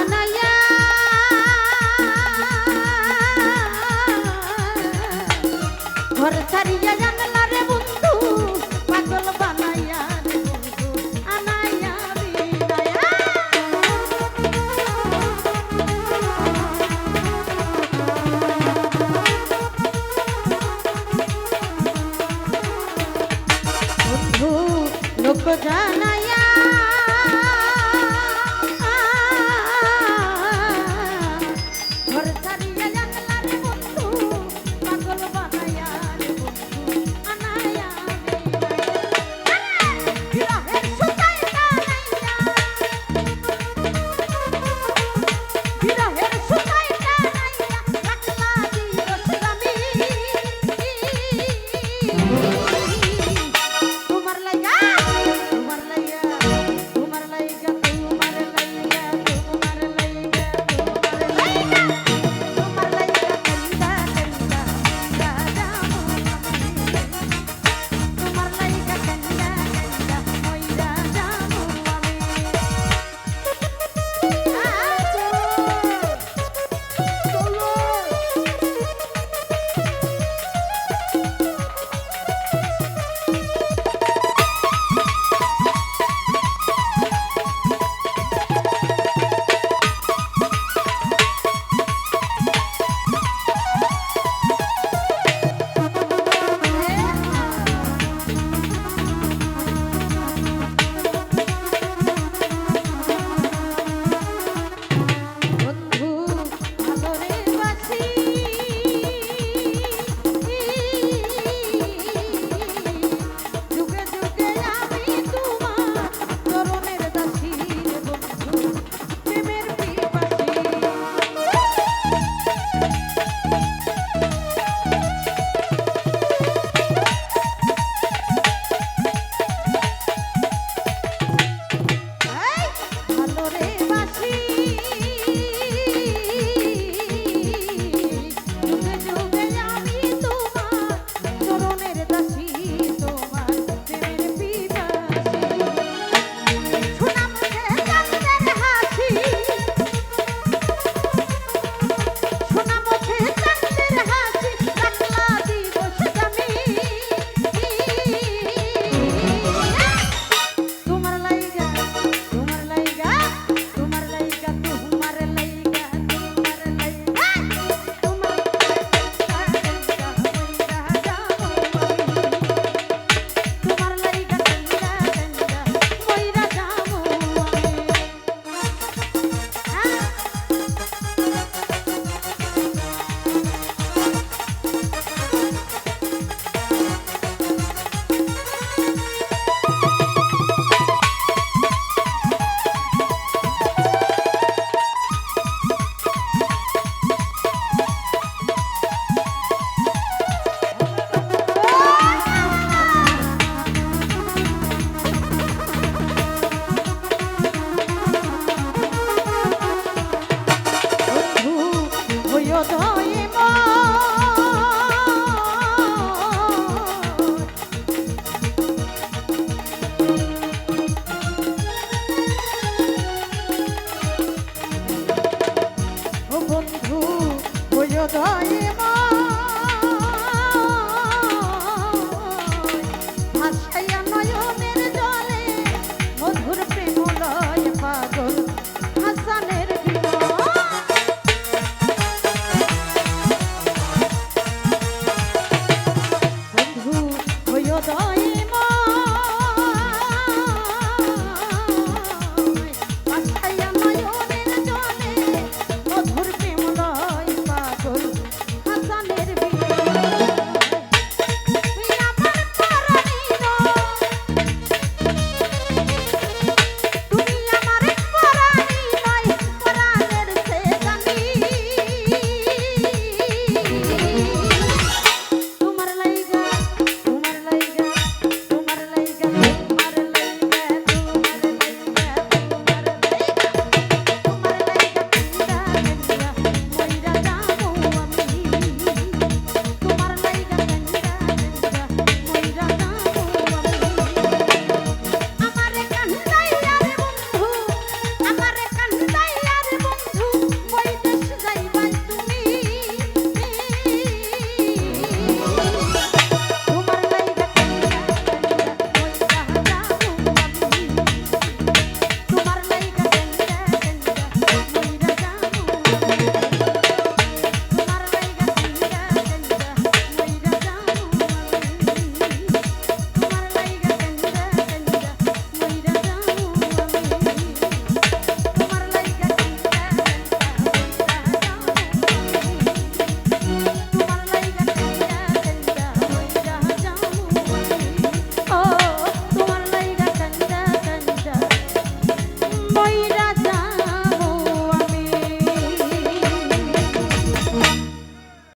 জানাইয়া ঘর ছাড়িয়া জানলা রে বন্ধু পাগল বানাইয়া রে বন্ধু আনাইয়া বিদায়া বন্ধু লোক জানাইয়া ঘর ছাড়িয়া জানলা রে বন্ধু পাগল বানাইয়া রে বন্ধু আনাইয়া বিরহের সুতায় টানাইয়া বিরহের সুতায় টানাইয়া রাখলা দিরসলামি তোমার লাইগা তোমার লাইগা তোমার লাইগা তোমার লাইগা তোমার লাইগা তোমার লাইগা তোমার লাইগা কন্দা কন্দা রাজামু তোমার লাইগা কন্দা কন্দা ওই রাজামু বন্ধু ভালোরে বাসি যুগে যুগে আমি তোমার চরণের দাসী রে বন্ধু প্রেমের পিপাসী ভালোরে বাসি যুগে যুগে আমি তোমার চরণের দাসী তোমার প্রেমের পিপাসী সোনা মুখে চাঁদের হাসি সোনা মুখে চাঁদের হাসি রাখলা দিবস জামি তোমার লাইগা তোমার লাইগা তোমার লাইগা তোমার লাইগা তোমার লাইগা তোমার লাইগা কইরা যাবো তোমার লাইগা কইরা কইরা কইরা যাবো বন্ধু হইও দয়ে ও বন্ধু হইও দয়ে